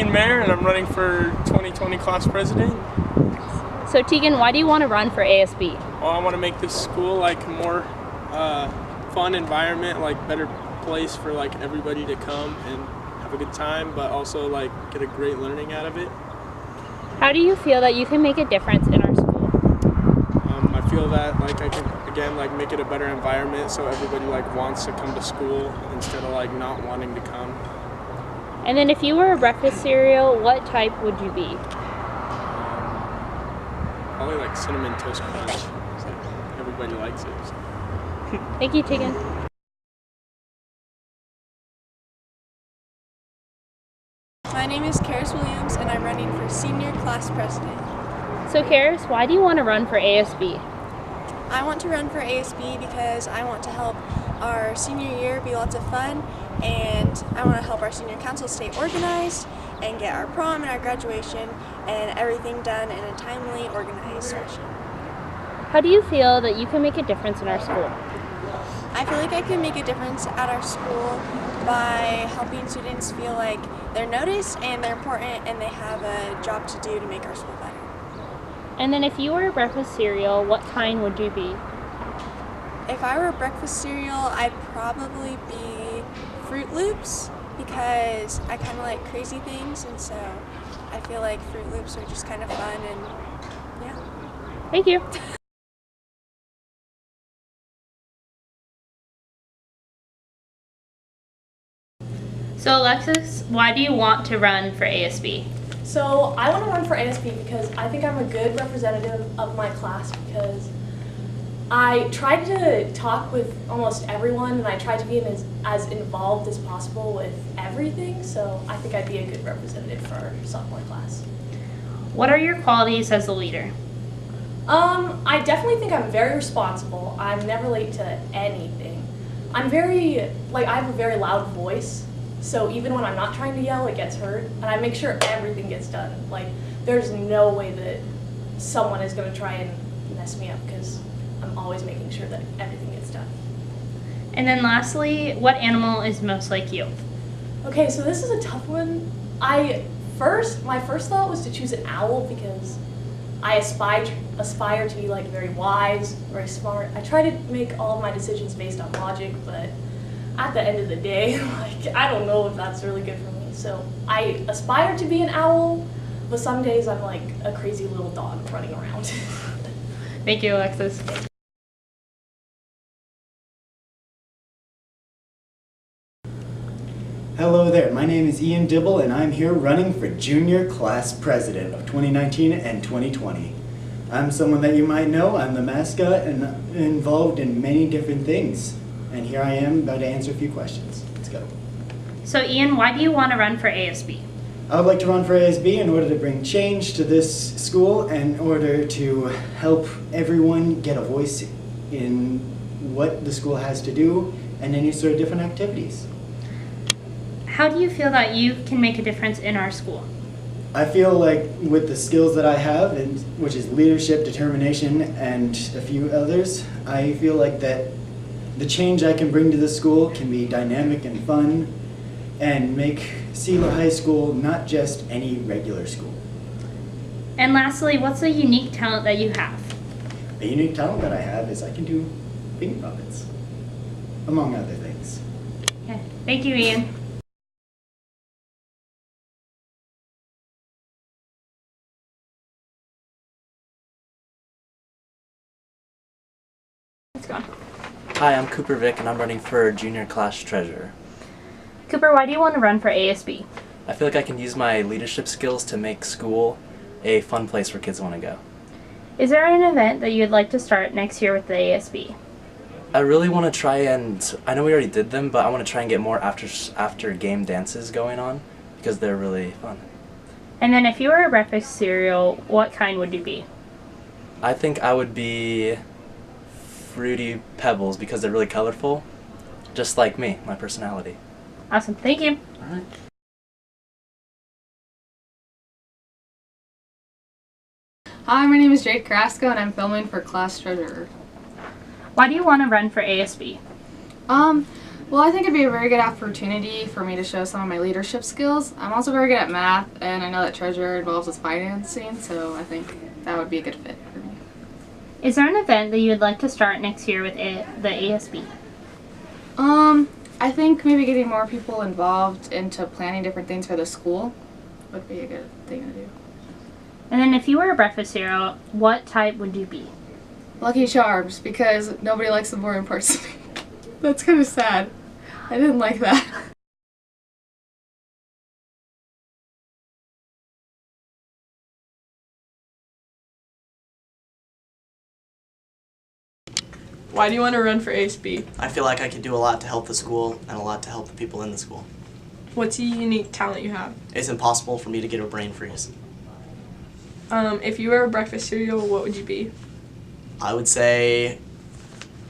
Tegan Mayer, and I'm running for 2020 class president. So Tegan, why do you want to run for ASB? Well, I want to make this school like more fun environment, like better place for like everybody to come and have a good time, but also like get a great learning out of it. How do you feel that you can make a difference in our school? I feel that like I can again like make it a better environment so everybody like wants to come to school instead of like not wanting to come. And then if you were a breakfast cereal, what type would you be? Probably like Cinnamon Toast Crunch. So everybody likes it. So. Thank you, Tegan. My name is Karis Williams, and I'm running for senior class president. So Karis, why do you want to run for ASB? I want to run for ASB because I want to help our senior year be lots of fun, and I want to help our senior council stay organized and get our prom and our graduation and everything done in a timely, organized fashion. How do you feel that you can make a difference in our school? I feel like I can make a difference at our school by helping students feel like they're noticed and they're important and they have a job to do to make our school better. And then if you were a breakfast cereal, what kind would you be? If I were a breakfast cereal, I'd probably be Fruit Loops because I kind of like crazy things, and so I feel like Fruit Loops are just kind of fun, and yeah. Thank you. So Alexis, why do you want to run for ASB? So I want to run for ASB because I think I'm a good representative of my class, because I tried to talk with almost everyone and I tried to be as involved as possible with everything, so I think I'd be a good representative for our sophomore class. What are your qualities as a leader? I definitely think I'm very responsible. I'm never late to anything. I have a very loud voice. So even when I'm not trying to yell, it gets heard, and I make sure everything gets done. Like, there's no way that someone is going to try and mess me up, because I'm always making sure that everything gets done. And then lastly, what animal is most like you? Okay, so this is a tough one. My first thought was to choose an owl because I aspire to be like very wise, very smart. I try to make all of my decisions based on logic, but at the end of the day, like, I don't know if that's really good for me. So I aspire to be an owl, but some days I'm like a crazy little dog running around. Thank you, Alexis. Hello there, my name is Ian Dibble and I'm here running for Junior Class President of 2019 and 2020. I'm someone that you might know. I'm the mascot and involved in many different things. And here I am about to answer a few questions. Let's go. So Ian, why do you want to run for ASB? I would like to run for ASB in order to bring change to this school and in order to help everyone get a voice in what the school has to do and any sort of different activities. How do you feel that you can make a difference in our school? I feel like with the skills that I have, which is leadership, determination, and a few others, I feel like that the change I can bring to this school can be dynamic and fun and make CeeLo High School not just any regular school. And lastly, what's a unique talent that you have? A unique talent that I have is I can do finger puppets, among other things. Okay. Thank you, Ian. Let's go. Hi, I'm Cooper Vick and I'm running for Junior Class Treasurer. Cooper, why do you want to run for ASB? I feel like I can use my leadership skills to make school a fun place where kids want to go. Is there an event that you'd like to start next year with the ASB? I really want to try and, I know we already did them, but I want to try and get more after game dances going on because they're really fun. And then if you were a breakfast cereal, what kind would you be? I think I would be Fruity Pebbles because they're really colorful, just like me, my personality. Awesome, thank you. All right. Hi, my name is Jake Carrasco and I'm filming for Class Treasurer. Why do you want to run for ASB? Well, I think it'd be a very good opportunity for me to show some of my leadership skills. I'm also very good at math, and I know that treasurer involves with financing, so I think that would be a good fit for me. Is there an event that you would like to start next year with the ASB? I think maybe getting more people involved into planning different things for the school would be a good thing to do. And then if you were a breakfast cereal, what type would you be? Lucky Charms, because nobody likes the boring parts of me. That's kind of sad. I didn't like that. Why do you want to run for ASB? I feel like I could do a lot to help the school and a lot to help the people in the school. What's a unique talent you have? It's impossible for me to get a brain freeze. If you were a breakfast cereal, what would you be? I would say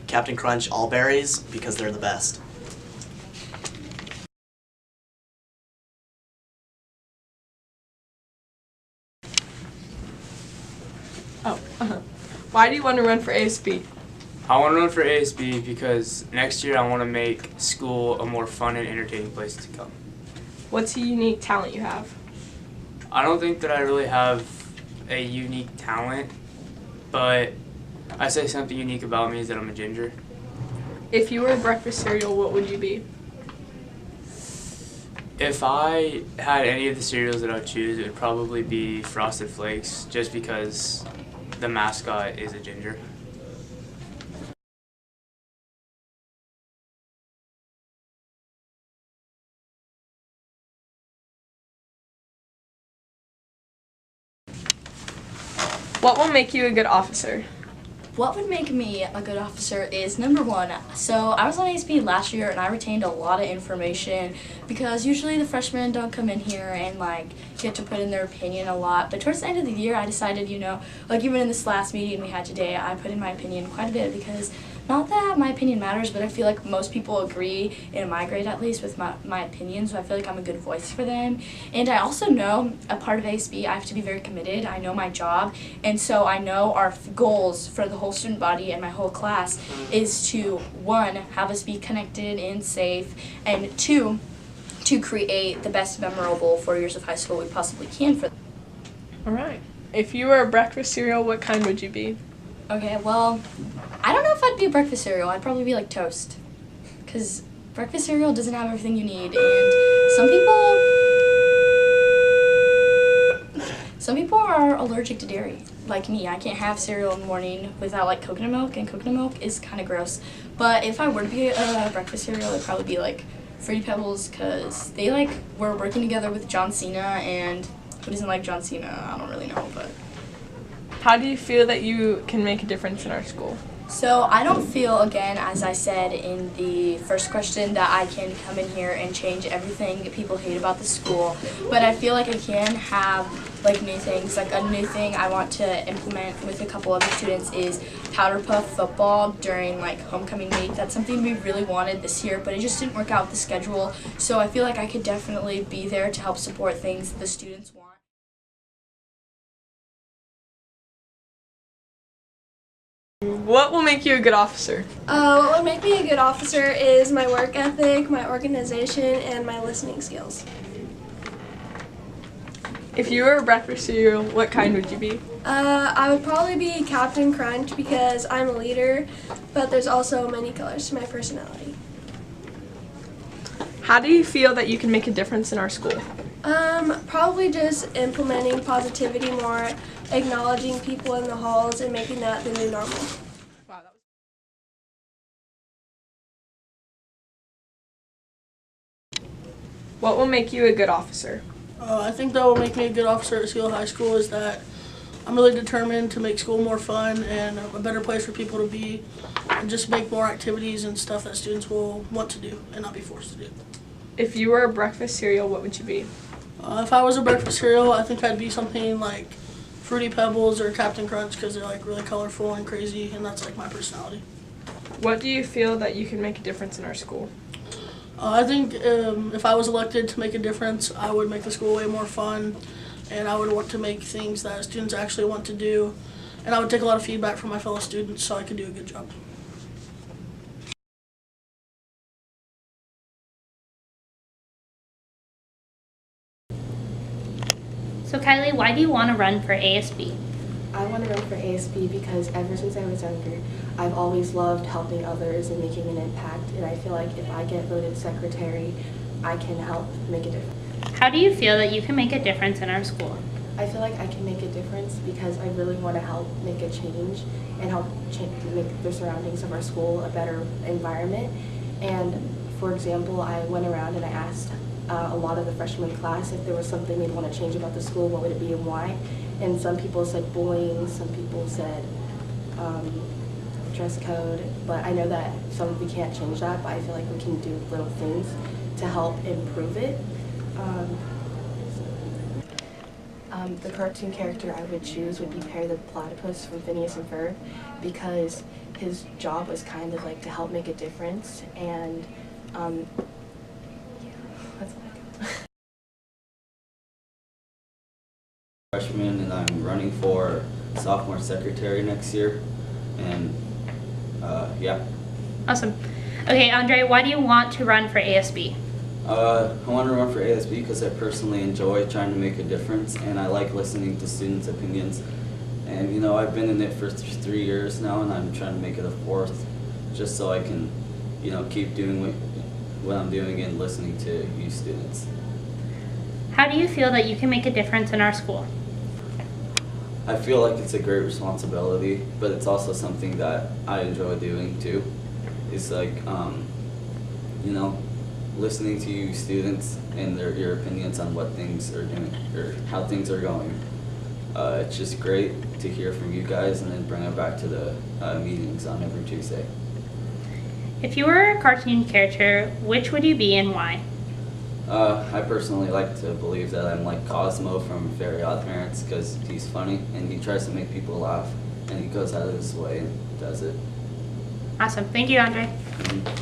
Captain Crunch All Berries because they're the best. Why do you want to run for ASB? I want to run for ASB because next year I want to make school a more fun and entertaining place to come. What's a unique talent you have? I don't think that I really have a unique talent, but I say something unique about me is that I'm a ginger. If you were a breakfast cereal, what would you be? If I had any of the cereals that I would choose, it would probably be Frosted Flakes, just because the mascot is a ginger. What will make you a good officer? What would make me a good officer is, number one, so I was on ASB last year and I retained a lot of information because usually the freshmen don't come in here and get to put in their opinion a lot. But towards the end of the year I decided, even in this last meeting we had today, I put in my opinion quite a bit because not that my opinion matters, but I feel like most people agree, in my grade at least, with my opinion, so I feel like I'm a good voice for them. And I also know, a part of ASB, I have to be very committed. I know my job, and so I know our goals for the whole student body and my whole class is to, one, have us be connected and safe, and two, to create the best memorable 4 years of high school we possibly can for them. All right. If you were a breakfast cereal, what kind would you be? Okay, well, I don't know if I'd be a breakfast cereal. I'd probably be like toast. Because breakfast cereal doesn't have everything you need. And some people are allergic to dairy. Like me, I can't have cereal in the morning without coconut milk, and coconut milk is kind of gross. But if I were to be a breakfast cereal, it'd probably be Fruity Pebbles, because they were working together with John Cena, and who doesn't like John Cena? I don't really know, but... How do you feel that you can make a difference in our school? So I don't feel, again, as I said in the first question, that I can come in here and change everything people hate about the school. But I feel like I can have new things. A new thing I want to implement with a couple other students is powder puff football during homecoming week. That's something we really wanted this year, but it just didn't work out with the schedule. So I feel like I could definitely be there to help support things the students want. What will make you a good officer? What would make me a good officer is my work ethic, my organization, and my listening skills. If you were a breakfast cereal, what kind would you be? I would probably be Captain Crunch because I'm a leader, but there's also many colors to my personality. How do you feel that you can make a difference in our school? Probably just implementing positivity more, acknowledging people in the halls, and making that the new normal. Wow, What will make you a good officer? I think that will make me a good officer at Seal High School is that I'm really determined to make school more fun and a better place for people to be, and just make more activities and stuff that students will want to do and not be forced to do. If you were a breakfast cereal, what would you be? If I was a breakfast cereal, I think I'd be something like Fruity Pebbles or Captain Crunch because they're really colorful and crazy, and that's my personality. What do you feel that you can make a difference in our school? I think if I was elected to make a difference, I would make the school way more fun, and I would want to make things that students actually want to do, and I would take a lot of feedback from my fellow students so I could do a good job. why do you want to run for ASB? I want to run for ASB because ever since I was younger, I've always loved helping others and making an impact, and I feel like if I get voted secretary, I can help make a difference. How do you feel that you can make a difference in our school? I feel like I can make a difference because I really want to help make a change and help make the surroundings of our school a better environment. And for example, I went around and I asked a lot of the freshman class if there was something they'd want to change about the school, what would it be and why? And some people said bullying, some people said dress code, but I know that we can't change that, but I feel like we can do little things to help improve it. The cartoon character I would choose would be Perry the Platypus from Phineas and Ferb, because his job was kind of like to help make a difference, and yeah, that's all I got. Freshman, and I'm running for sophomore secretary next year, and yeah. Awesome. Okay, Andre, why do you want to run for ASB? I want to run for ASB because I personally enjoy trying to make a difference, and I like listening to students' opinions. And you know, I've been in it for 3 years now, and I'm trying to make it a 4th, just so I can, you know, keep doing what I'm doing and listening to you students. How do you feel that you can make a difference in our school? I feel like it's a great responsibility, but it's also something that I enjoy doing too. It's like, you know, listening to you students and your opinions on what things are doing or how things are going. It's just great to hear from you guys and then bring it back to the meetings on every Tuesday. If you were a cartoon character, which would you be and why? I personally like to believe that I'm like Cosmo from Very Odd Parents because he's funny and he tries to make people laugh and he goes out of his way and does it. Awesome. Thank you, Andre. Mm-hmm.